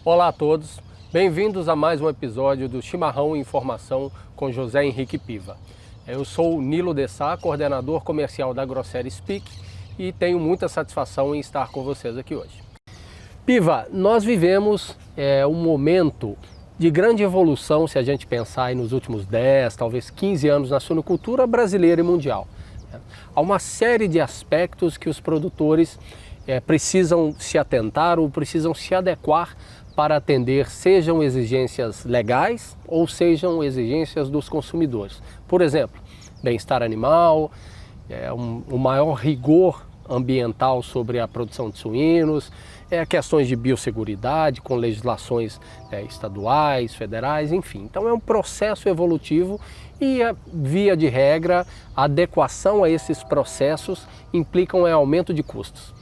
Olá a todos, bem-vindos a mais um episódio do Chimarrão e Informação com José Henrique Piva. Eu sou o Nilo de Sá, coordenador comercial da Grosseria Speak, e tenho muita satisfação em estar com vocês aqui hoje. Piva, nós vivemos um momento de grande evolução, se a gente pensar aí nos últimos 10, talvez 15 anos na suinocultura brasileira e mundial. Há uma série de aspectos que os produtores precisam se atentar ou precisam se adequar para atender, sejam exigências legais ou sejam exigências dos consumidores. Por exemplo, bem-estar animal, um maior rigor ambiental sobre a produção de suínos, questões de biosseguridade com legislações estaduais, federais, enfim. Então é um processo evolutivo e, via de regra, a adequação a esses processos implicam aumento de custos.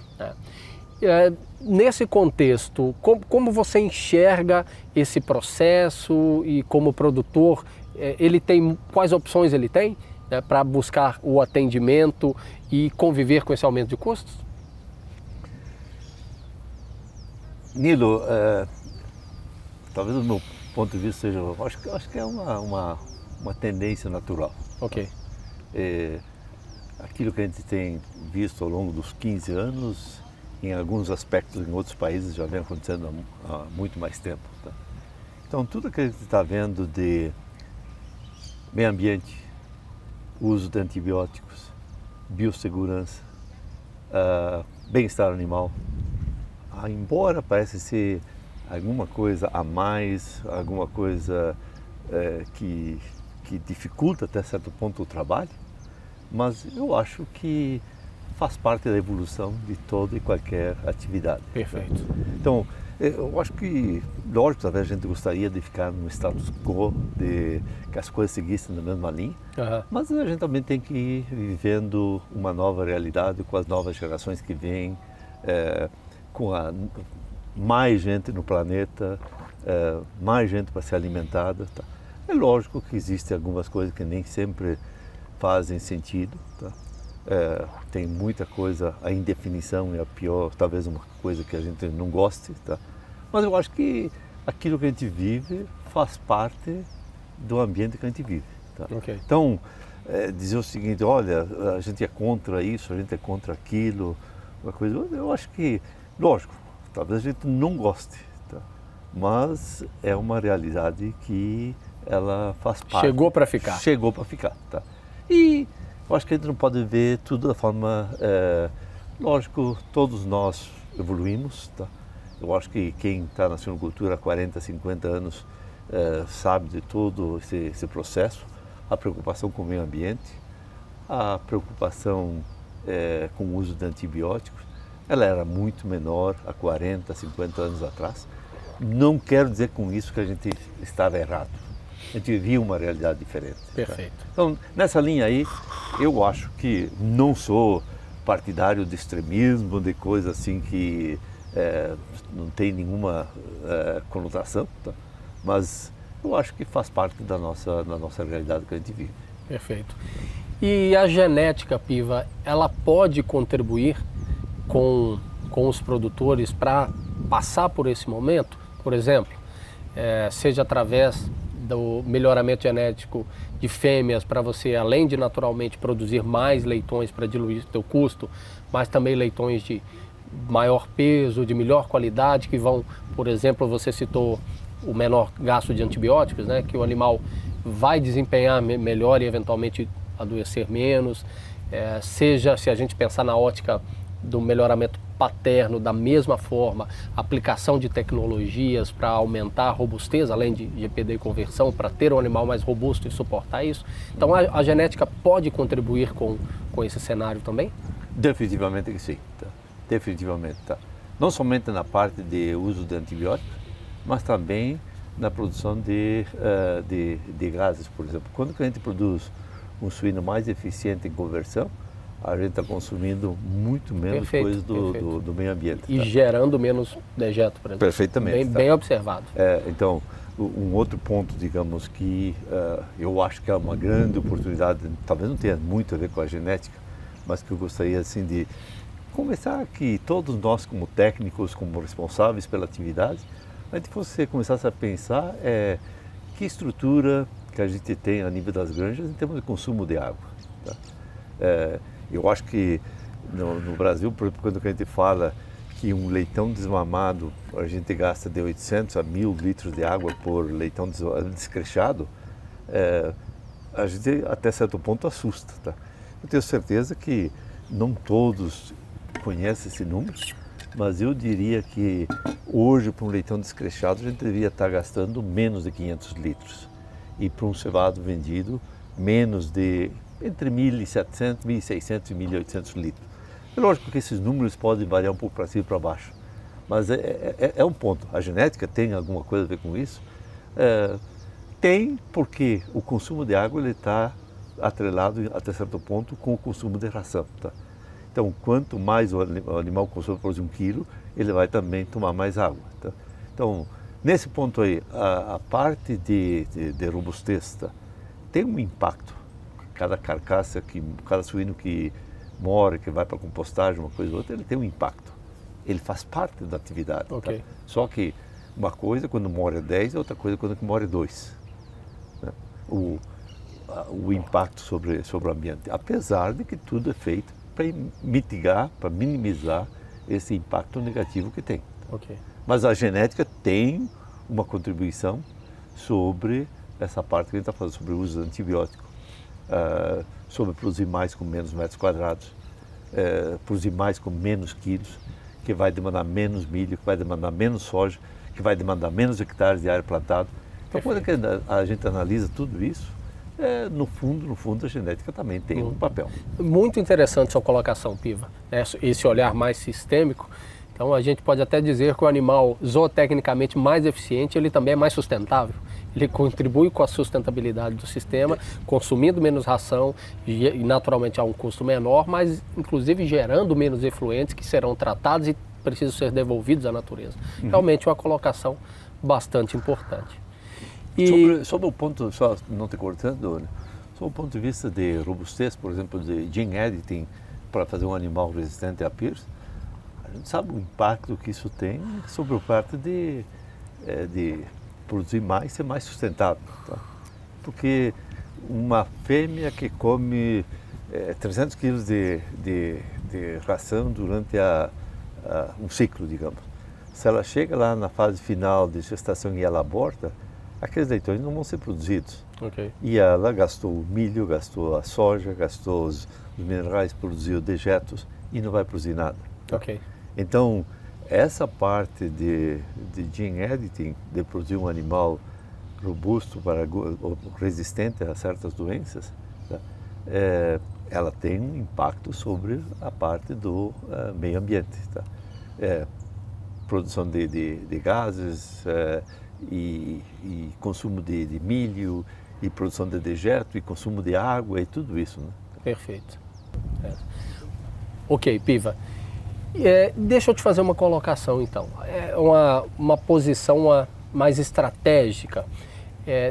Nesse contexto, como você enxerga esse processo e como produtor, quais opções ele tem para buscar o atendimento e conviver com esse aumento de custos? Nilo, talvez do meu ponto de vista seja, acho que é uma tendência natural. Ok. Aquilo que a gente tem visto ao longo dos 15 anos, em alguns aspectos em outros países já vem acontecendo há muito mais tempo. Tá? Então tudo que a gente está vendo de meio ambiente, uso de antibióticos, biossegurança, bem-estar animal, embora pareça ser alguma coisa a mais, alguma coisa que dificulta até certo ponto o trabalho, mas eu acho que faz parte da evolução de toda e qualquer atividade. Perfeito. Então, eu acho que, lógico, talvez a gente gostaria de ficar no status quo, de que as coisas seguissem na mesma linha, mas a gente também tem que ir vivendo uma nova realidade com as novas gerações que vêm, com mais gente no planeta, mais gente para ser alimentada. Tá? É lógico que existem algumas coisas que nem sempre fazem sentido. Tá? Tem muita coisa, a indefinição é a pior, talvez uma coisa que a gente não goste, tá? Mas eu acho que aquilo que a gente vive faz parte do ambiente que a gente vive. Tá? Okay. Então, dizer o seguinte, olha, a gente é contra isso, a gente é contra aquilo, uma coisa, eu acho que, lógico, talvez a gente não goste, tá? Mas é uma realidade que ela faz parte. Chegou para ficar. Chegou para ficar, tá? E eu acho que a gente não pode ver tudo da forma... lógico, todos nós evoluímos, tá? Eu acho que quem está na suinocultura há 40, 50 anos sabe de todo esse processo, a preocupação com o meio ambiente, a preocupação com o uso de antibióticos, ela era muito menor há 40, 50 anos atrás. Não quero dizer com isso que a gente estava errado. A gente vivia uma realidade diferente. Perfeito. Tá? Então, nessa linha aí, eu acho que não sou partidário de extremismo, de coisa assim que não tem nenhuma conotação, tá? Mas eu acho que faz parte da nossa realidade que a gente vive. Perfeito. E a genética, Piva, ela pode contribuir com os produtores para passar por esse momento? Por exemplo, seja através do melhoramento genético de fêmeas para você, além de naturalmente produzir mais leitões para diluir seu custo, mas também leitões de maior peso, de melhor qualidade, que vão, por exemplo, você citou o menor gasto de antibióticos, né, que o animal vai desempenhar melhor e eventualmente adoecer menos, seja, se a gente pensar na ótica do melhoramento paterno, da mesma forma, aplicação de tecnologias para aumentar a robustez, além de GPD e conversão, para ter um animal mais robusto e suportar isso. Então a genética pode contribuir com esse cenário também? Definitivamente que sim, tá? Definitivamente. Tá? Não somente na parte de uso de antibióticos, mas também na produção de gases, por exemplo. Quando a gente produz um suíno mais eficiente em conversão, a gente está consumindo muito menos coisas do meio ambiente. E gerando menos dejeto, por exemplo. Perfeitamente. Bem observado. Então, um outro ponto, digamos, que eu acho que é uma grande oportunidade, talvez não tenha muito a ver com a genética, mas que eu gostaria assim de começar que todos nós como técnicos, como responsáveis pela atividade, Mas se você começasse a pensar, que estrutura que a gente tem a nível das granjas em termos de consumo de água. Tá? Eu acho que no Brasil, por exemplo, quando a gente fala que um leitão desmamado, a gente gasta de 800 a 1.000 litros de água por leitão descrechado, a gente até certo ponto assusta. Tá? Eu tenho certeza que não todos conhecem esse número, mas eu diria que hoje, para um leitão descrechado, a gente deveria estar gastando menos de 500 litros. E para um cevado vendido, menos de entre 1.700, 1.600 e 1.800 litros. É lógico que esses números podem variar um pouco para cima e para baixo, mas é um ponto. A genética tem alguma coisa a ver com isso? Tem, porque o consumo de água está atrelado até certo ponto com o consumo de ração. Tá? Então, quanto mais o animal consome, por exemplo, 1 quilo, ele vai também tomar mais água. Tá? Então, nesse ponto aí, a parte de robustez tem um impacto. Cada carcaça, cada suíno que mora, que vai para compostagem, uma coisa ou outra, ele tem um impacto. Ele faz parte da atividade. Okay. Tá? Só que uma coisa quando mora 10, outra coisa quando mora 2. Né? O impacto sobre o ambiente. Apesar de que tudo é feito para mitigar, para minimizar esse impacto negativo que tem. Tá? Okay. Mas a genética tem uma contribuição sobre essa parte que a gente está falando, sobre o uso de antibiótico. Sobre produzir mais com menos metros quadrados, produzir mais com menos quilos, que vai demandar menos milho, que vai demandar menos soja, que vai demandar menos hectares de área plantada. Então, quando a gente analisa tudo isso, no fundo, a genética também tem um papel. Muito interessante sua colocação, Piva, esse olhar mais sistêmico. Então, a gente pode até dizer que o animal zootecnicamente mais eficiente, ele também é mais sustentável. Ele contribui com a sustentabilidade do sistema, consumindo menos ração e naturalmente a um custo menor, mas inclusive gerando menos efluentes que serão tratados e precisam ser devolvidos à natureza. Realmente uma colocação bastante importante. Sobre o ponto, só não te cortando, né? Sobre o ponto de vista de robustez, por exemplo, de gene editing para fazer um animal resistente a PIRS, a gente sabe o impacto que isso tem sobre a parte de produzir mais e ser mais sustentável. Tá? Porque uma fêmea que come 300 quilos de ração durante um ciclo, digamos, se ela chega lá na fase final de gestação e ela aborta, aqueles leitões não vão ser produzidos. Okay. E ela gastou o milho, gastou a soja, gastou os minerais, produziu dejetos e não vai produzir nada. Tá? Okay. Então, essa parte de gene editing, de produzir um animal robusto, resistente a certas doenças, tá? Ela tem um impacto sobre a parte do meio ambiente. Tá? Produção de gases e consumo de milho, e produção de dejeto, e consumo de água, e tudo isso. Né? Perfeito. Ok, Piva. Deixa eu te fazer uma colocação, então. Uma posição mais estratégica.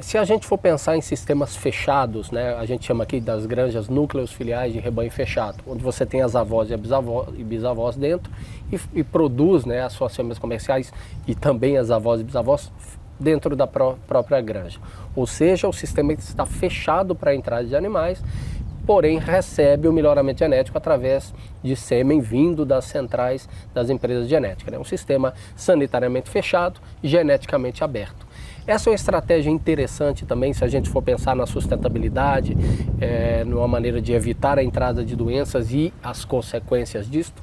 Se a gente for pensar em sistemas fechados, né, a gente chama aqui das granjas núcleos filiais de rebanho fechado, onde você tem as avós e bisavós dentro e produz, né, as suas fêmeas comerciais e também as avós e bisavós dentro da própria granja. Ou seja, o sistema está fechado para a entrada de animais, porém recebe o melhoramento genético através de sêmen vindo das centrais das empresas genéticas. É um sistema sanitariamente fechado e geneticamente aberto. Essa é uma estratégia interessante também, se a gente for pensar na sustentabilidade, numa maneira de evitar a entrada de doenças e as consequências disto?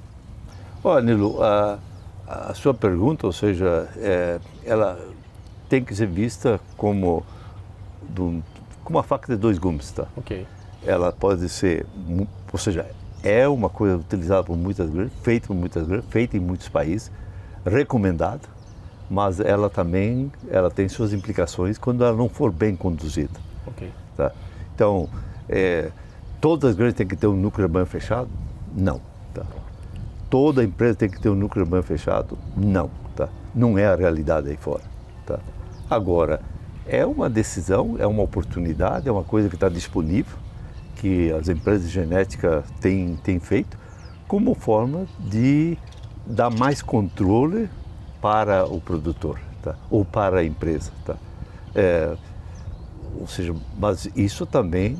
Olha, Nilo, a sua pergunta, ou seja, ela tem que ser vista como uma faca de dois gumes, tá? Ok. Ela pode ser, ou seja, é uma coisa utilizada por muitas granjas, feita por muitas granjas, feita em muitos países, recomendada, mas ela também tem suas implicações quando ela não for bem conduzida. Okay. Tá? Então, todas as granjas têm que ter um núcleo urbano fechado? Não. Tá? Toda empresa tem que ter um núcleo urbano fechado? Não. Tá? Não é a realidade aí fora. Tá? Agora, é uma decisão, é uma oportunidade, é uma coisa que está disponível, que as empresas de genética têm feito, como forma de dar mais controle para o produtor. Tá? tá? Ou para a empresa. Tá? Ou seja, mas isso também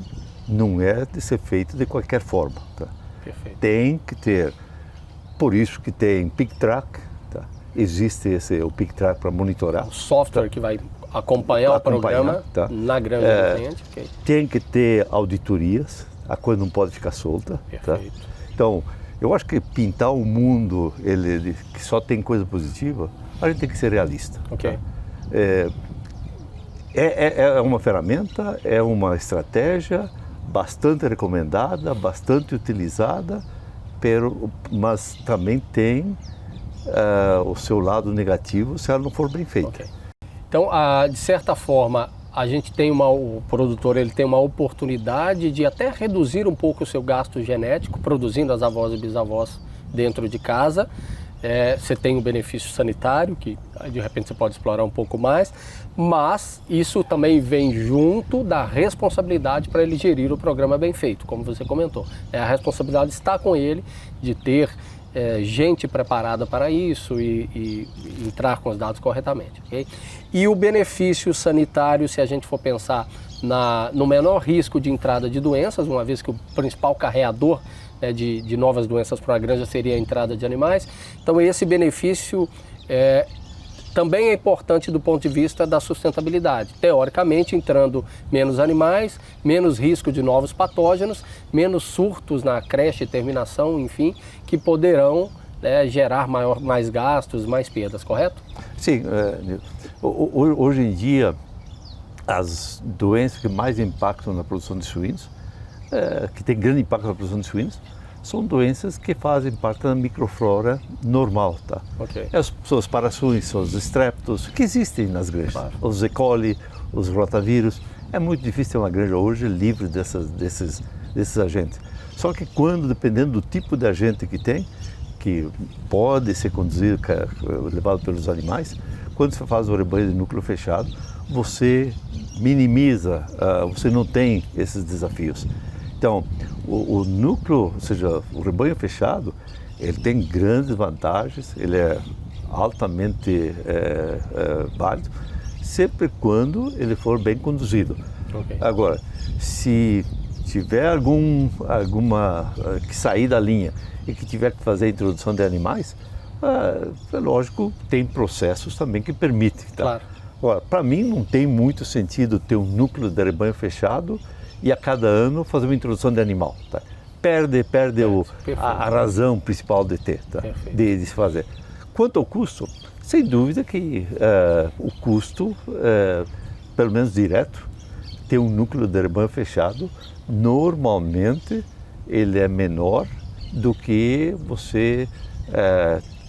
não é de ser feito de qualquer forma. Tá? Perfeito. Tem que ter, por isso que tem PicTrack, tá? Existe o PicTrack para monitorar. O software tá? que vai acompanhar o programa tá? na granja do cliente. Okay. Tem que ter auditorias, a coisa não pode ficar solta. Perfeito. Tá? Então, eu acho que pintar um mundo que só tem coisa positiva, a gente tem que ser realista. Okay. Tá? É uma ferramenta, é uma estratégia bastante recomendada, bastante utilizada, mas também tem o seu lado negativo se ela não for bem feita. Okay. Então, de certa forma, a gente tem o produtor ele tem uma oportunidade de até reduzir um pouco o seu gasto genético, produzindo as avós e bisavós dentro de casa. Você tem o benefício sanitário, que de repente você pode explorar um pouco mais, mas isso também vem junto da responsabilidade para ele gerir o programa bem feito, como você comentou. A responsabilidade está com ele de ter gente preparada para isso e entrar com os dados corretamente. Okay? E o benefício sanitário, se a gente for pensar no menor risco de entrada de doenças, uma vez que o principal carreador de novas doenças para a granja seria a entrada de animais, então esse benefício também é importante do ponto de vista da sustentabilidade. Teoricamente, entrando menos animais, menos risco de novos patógenos, menos surtos na creche, terminação, enfim, que poderão gerar mais gastos, mais perdas, correto? Sim. Hoje em dia, as doenças que mais impactam na produção de suínos, que tem grande impacto na produção de suínos, são doenças que fazem parte da microflora normal, tá? Okay. Os parações, os estreptos, que existem nas granjas, claro. Os E. coli, os rotavírus. É muito difícil ter uma granja hoje livre desses agentes. Só que dependendo do tipo de agente que tem, que pode ser conduzido, levado pelos animais, quando você faz o rebanho de núcleo fechado, você minimiza, você não tem esses desafios. Então, o núcleo, ou seja, o rebanho fechado, ele tem grandes vantagens, ele é altamente válido, sempre quando ele for bem conduzido. Okay. Agora, se tiver alguma que sair da linha e que tiver que fazer a introdução de animais, é lógico, tem processos também que permitem. Tá? Claro. Agora, para mim não tem muito sentido ter um núcleo de rebanho fechado e a cada ano fazer uma introdução de animal. Tá? Perde a razão principal de ter, tá? de se fazer. Quanto ao custo, sem dúvida que o custo, pelo menos direto, ter um núcleo de rebanho fechado, normalmente ele é menor do que você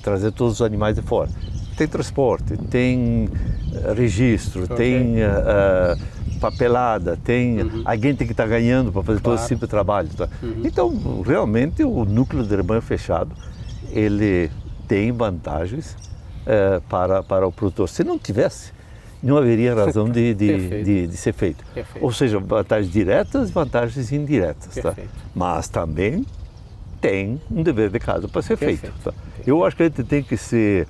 trazer todos os animais de fora. Tem transporte, tem registro, tem papelada, tem alguém tem que estar ganhando para fazer todo esse tipo de trabalho. Tá? Então, realmente, o núcleo de rebanho fechado, ele tem vantagens para o produtor. Se não tivesse, não haveria razão de ser feito. Perfeito. Ou seja, vantagens diretas e vantagens indiretas. Tá? Mas também tem um dever de casa para ser feito. Tá? Eu acho que a gente tem que ser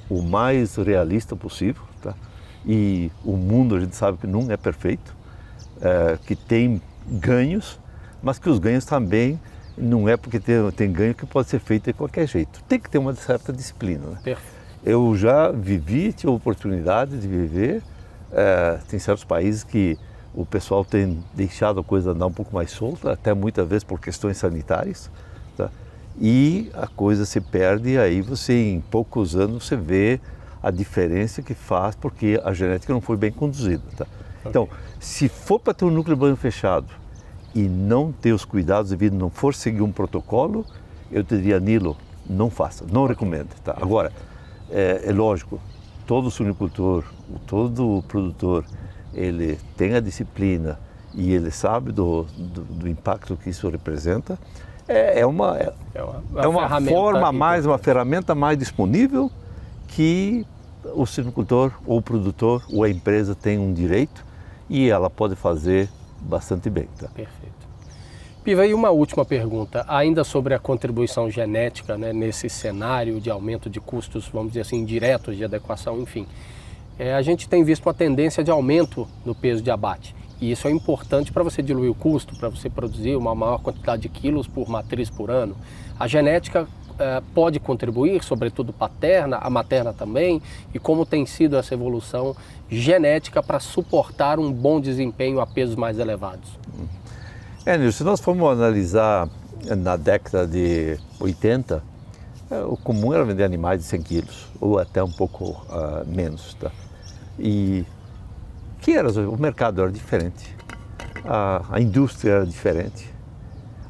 o mais realista possível, tá? E o mundo a gente sabe que não é perfeito, que tem ganhos, mas que os ganhos também não é porque tem ganho que pode ser feito de qualquer jeito. Tem que ter uma certa disciplina. Né? Eu já tive oportunidade de viver, tem certos países que o pessoal tem deixado a coisa andar um pouco mais solta, até muitas vezes por questões sanitárias, tá? E a coisa se perde e aí você, em poucos anos, você vê a diferença que faz porque a genética não foi bem conduzida. Tá? Então, se for para ter um núcleo de rebanho fechado e não ter os cuidados devidos, não for seguir um protocolo, eu te diria, Nilo, não faça, não recomendo. Tá? Agora, é lógico, todo suinicultor, todo produtor, ele tem a disciplina e ele sabe do impacto que isso representa. É uma forma a mais, uma ferramenta mais disponível que o suinicultor ou o produtor ou a empresa tem um direito e ela pode fazer bastante bem. Tá? Perfeito. Piva, e uma última pergunta, ainda sobre a contribuição genética, né, nesse cenário de aumento de custos, vamos dizer assim, indiretos de adequação, enfim. a gente tem visto uma tendência de aumento no peso de abate. E isso é importante para você diluir o custo, para você produzir uma maior quantidade de quilos por matriz por ano. A genética pode contribuir, sobretudo paterna, a materna também, e como tem sido essa evolução genética para suportar um bom desempenho a pesos mais elevados? Nilson, se nós formos analisar na década de 80, o comum era vender animais de 100 quilos, ou até um pouco menos. Tá? E o mercado era diferente, a indústria era diferente,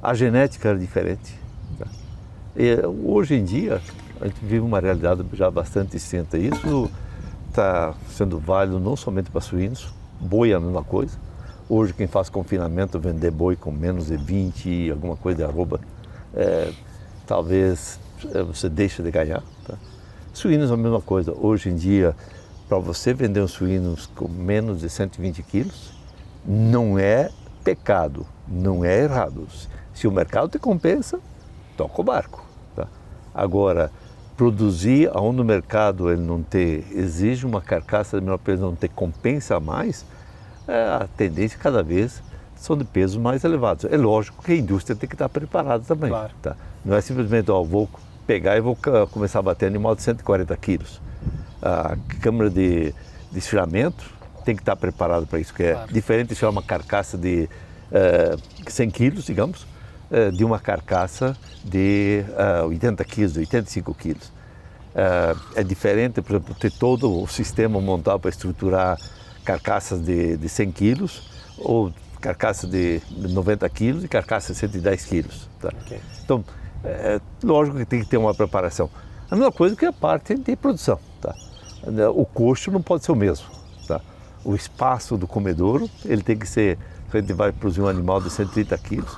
a genética era diferente. Tá? E hoje em dia, a gente vive uma realidade já bastante distinta. Isso está sendo válido não somente para suínos, boi é a mesma coisa. Hoje quem faz confinamento vender boi com menos de 20, alguma coisa de arroba, talvez você deixe de ganhar. Tá? Suínos é a mesma coisa. Hoje em dia, para você vender uns suínos com menos de 120 quilos, não é pecado, não é errado. Se o mercado te compensa, toca o barco. Tá? Agora, produzir onde o mercado ele não te exige uma carcaça de menor peso, não te compensa mais, a tendência cada vez são de pesos mais elevados. É lógico que a indústria tem que estar preparada também. Claro. Tá? Não é simplesmente, vou pegar e vou começar a bater animal de 140 quilos. A câmara de desfilamento tem que estar preparada para isso, que é diferente de tirar uma carcaça de 100 quilos, digamos, de uma carcaça de 80 quilos, 85 quilos. É diferente, por exemplo, ter todo o sistema montado para estruturar carcaças de 100 quilos ou carcaça de 90 quilos e carcaça de 110 quilos. Tá? Okay. Então, lógico que tem que ter uma preparação. A mesma coisa que a parte de produção. Tá? O custo não pode ser o mesmo. Tá? O espaço do comedouro, ele tem que ser, se a gente vai produzir um animal de 130 quilos,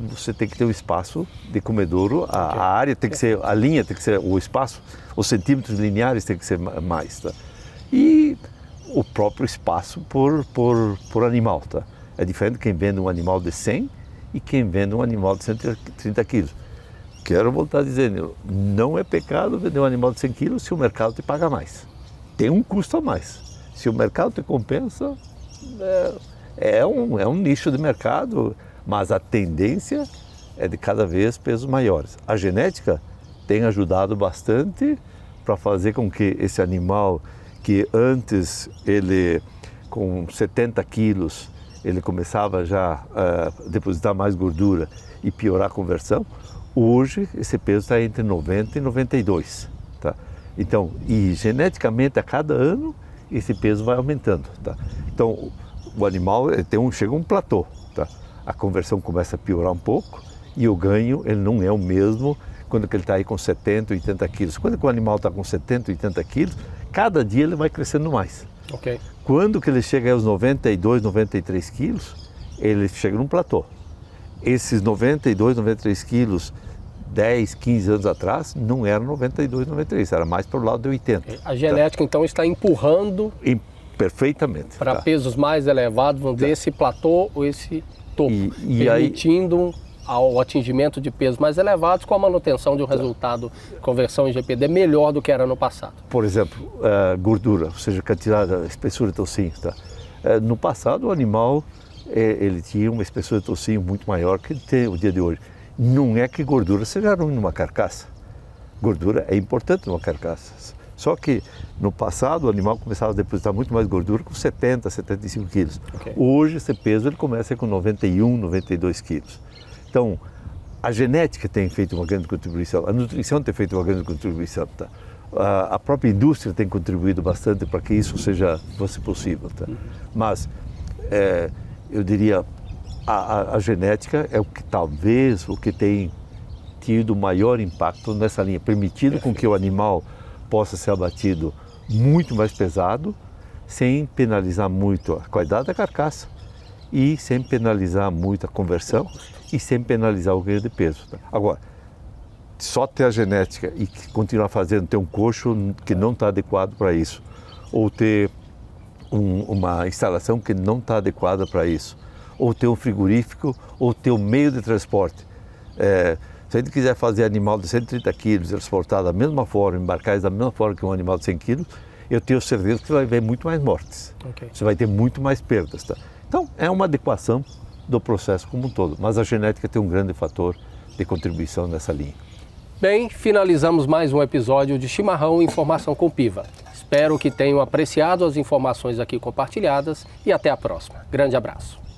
você tem que ter um espaço de comedouro, a área tem que ser, a linha tem que ser, o espaço, os centímetros lineares tem que ser mais. Tá? E o próprio espaço por animal. Tá? É diferente quem vende um animal de 100 e quem vende um animal de 130 quilos. Quero voltar a dizer, não é pecado vender um animal de 100 quilos se o mercado te paga mais. Tem um custo a mais. Se o mercado te compensa, é um nicho de mercado, mas a tendência é de cada vez pesos maiores. A genética tem ajudado bastante para fazer com que esse animal que antes ele com 70 quilos ele começava já a depositar mais gordura e piorar a conversão, hoje esse peso está entre 90 e 92. Tá? Então, e geneticamente a cada ano esse peso vai aumentando. Tá? Então o animal chega a um platô. Tá? A conversão começa a piorar um pouco e o ganho ele não é o mesmo quando ele está aí com 70, 80 quilos. Quando o animal está com 70, 80 quilos, cada dia ele vai crescendo mais. Okay. Quando que ele chega aos 92, 93 quilos, ele chega num platô. Esses 92, 93 quilos, 10, 15 anos atrás, não eram 92, 93, era mais para o lado de 80. A genética, então, está empurrando perfeitamente para pesos mais elevados, vamos dizer, esse platô ou esse topo, permitindo ao atingimento de pesos mais elevados com a manutenção de um resultado de conversão em GPD melhor do que era no passado. Por exemplo, gordura, ou seja, quantidade, espessura de tocinho. Tá? No passado, o animal ele tinha uma espessura de tocinho muito maior que tem o dia de hoje. Não é que gordura seja ruim numa carcaça. Gordura é importante numa carcaça. Só que no passado o animal começava a depositar muito mais gordura com 70, 75 quilos. Okay. Hoje esse peso ele começa com 91, 92 quilos. Então, a genética tem feito uma grande contribuição, a nutrição tem feito uma grande contribuição. Tá? A própria indústria tem contribuído bastante para que isso fosse possível. Tá? Mas, eu diria, a genética é o que tem tido maior impacto nessa linha, permitindo com que o animal possa ser abatido muito mais pesado, sem penalizar muito a qualidade da carcaça e sem penalizar muito a conversão e sem penalizar o ganho de peso. Tá? Agora, só ter a genética e continuar fazendo, ter um coxo que não está adequado para isso, ou ter uma instalação que não está adequada para isso, ou ter um frigorífico, ou ter um meio de transporte. Se a gente quiser fazer animal de 130 quilos, transportar da mesma forma, embarcar da mesma forma que um animal de 100 quilos, eu tenho certeza que você vai ver muito mais mortes. Você vai ter muito mais perdas. Tá? Então, é uma adequação do processo como um todo, mas a genética tem um grande fator de contribuição nessa linha. Bem, finalizamos mais um episódio de Chimarrão Informação com Piva. Espero que tenham apreciado as informações aqui compartilhadas e até a próxima. Grande abraço.